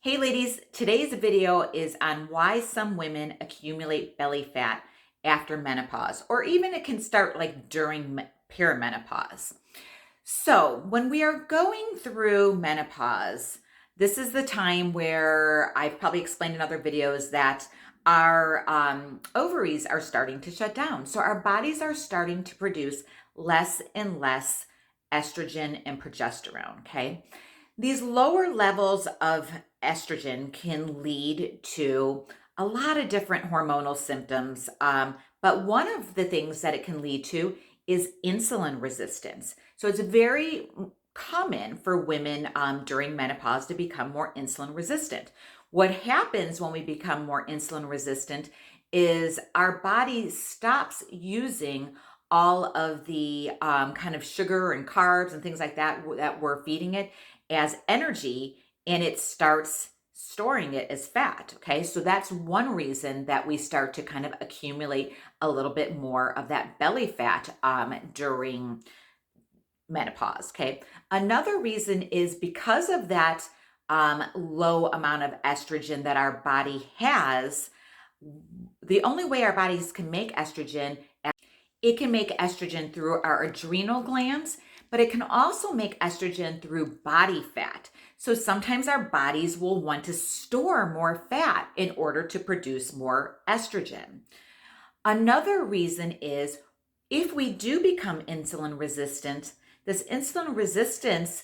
Hey ladies, today's video is on why some women accumulate belly fat after menopause, or even it can start like during perimenopause. So, when we are going through menopause, this is the time where I've probably explained in other videos that our ovaries are starting to shut down. So, our bodies are starting to produce less and less estrogen and progesterone. Okay. These lower levels of estrogen can lead to a lot of different hormonal symptoms. But one of the things that it can lead to is insulin resistance. So it's very common for women during menopause to become more insulin resistant. What happens when we become more insulin resistant is our body stops using all of the kind of sugar and carbs and things like that that we're feeding it as energy, and it starts storing it as fat. Okay, so that's one reason that we start to kind of accumulate a little bit more of that belly fat during menopause. Okay, another reason is because of that low amount of estrogen that our body has. The only way our bodies can make estrogen, it can make estrogen through our adrenal glands, but it can also make estrogen through body fat. So sometimes our bodies will want to store more fat in order to produce more estrogen. Another reason is if we do become insulin resistant, this insulin resistance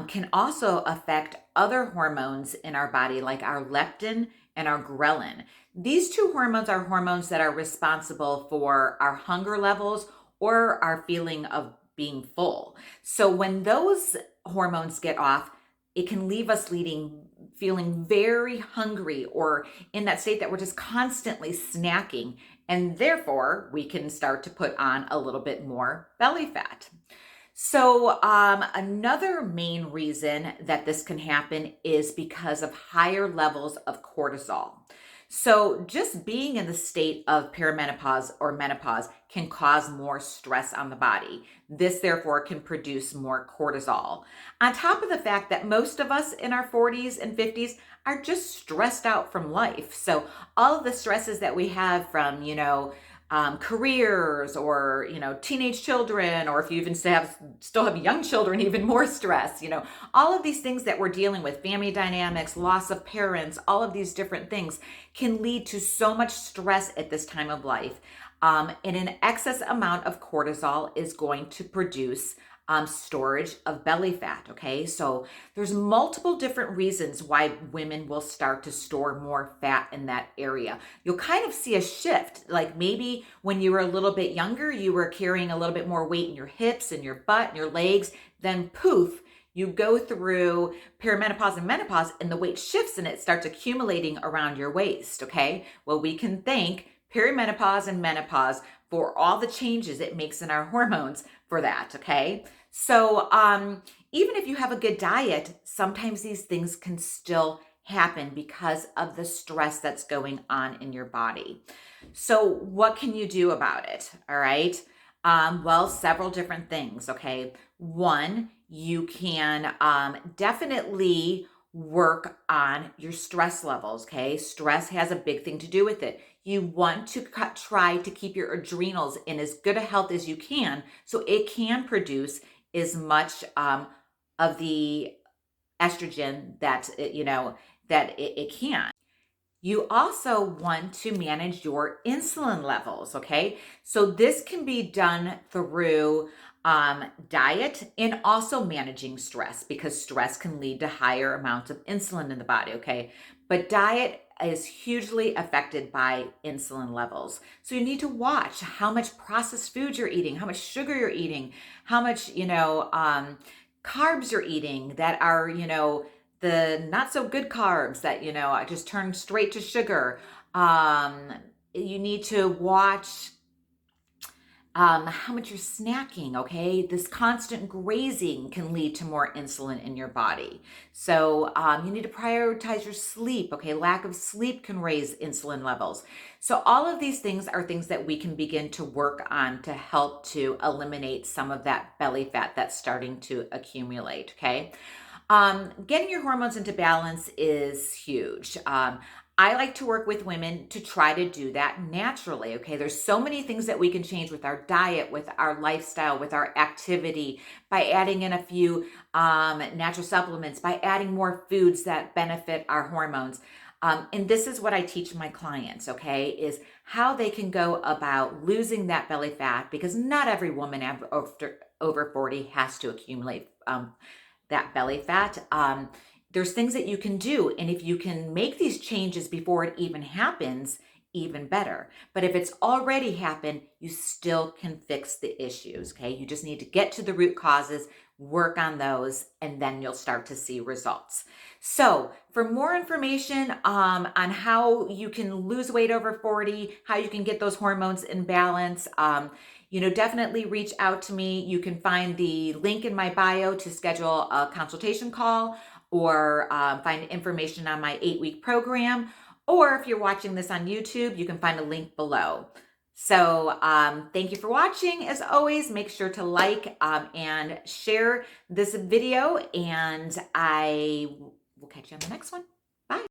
can also affect other hormones in our body, like our leptin and our ghrelin. These two hormones are hormones that are responsible for our hunger levels or our feeling of being full. So when those hormones get off, it can leave us feeling very hungry or in that state that we're just constantly snacking. And therefore, we can start to put on a little bit more belly fat. So, another main reason that this can happen is because of higher levels of cortisol. So, just being in the state of perimenopause or menopause can cause more stress on the body. This, therefore, can produce more cortisol. On top of the fact that most of us in our 40s and 50s are just stressed out from life. So, all of the stresses that we have from, careers or teenage children, or if you even still have young children, even more stress, all of these things that we're dealing with, family dynamics, loss of parents, all of these different things can lead to so much stress at this time of life. And an excess amount of cortisol is going to produce storage of belly fat. Okay, so there's multiple different reasons why women will start to store more fat in that area. You'll kind of see a shift, like maybe when you were a little bit younger, you were carrying a little bit more weight in your hips and your butt and your legs, then poof, you go through perimenopause and menopause and the weight shifts and it starts accumulating around your waist. Okay, well, we can thank perimenopause and menopause for all the changes it makes in our hormones for that. Okay, so even if you have a good diet, sometimes these things can still happen because of the stress that's going on in your body. So what can you do about it? All right, well, several different things. Okay, one, you can definitely work on your stress levels. Okay, stress has a big thing to do with it. You want to try to keep your adrenals in as good a health as you can so it can produce as much of the estrogen that it can. You also want to manage your insulin levels. Okay, so this can be done through diet and also managing stress, because stress can lead to higher amounts of insulin in the body. Okay, but diet is hugely affected by insulin levels. So you need to watch how much processed food you're eating, how much sugar you're eating, how much, carbs you're eating that are, the not so good carbs that, just turn straight to sugar. You need to watch how much you're snacking. Okay, this constant grazing can lead to more insulin in your body. So you need to prioritize your sleep. Okay, lack of sleep can raise insulin levels. So all of these things are things that we can begin to work on to help to eliminate some of that belly fat that's starting to accumulate. Okay. Getting your hormones into balance is huge. I like to work with women to try to do that naturally. Okay. There's so many things that we can change with our diet, with our lifestyle, with our activity, by adding in a few natural supplements, by adding more foods that benefit our hormones. And this is what I teach my clients, okay, is how they can go about losing that belly fat, because not every woman over 40 has to accumulate that belly fat. There's things that you can do. And if you can make these changes before it even happens, even better. But if it's already happened, you still can fix the issues. Okay. You just need to get to the root causes, work on those, and then you'll start to see results. So, for more information on how you can lose weight over 40, how you can get those hormones in balance, definitely reach out to me. You can find the link in my bio to schedule a consultation call, or find information on my 8-week program. Or if you're watching this on YouTube, you can find a link below. So thank you for watching. As always, make sure to like and share this video, and I will catch you on the next one.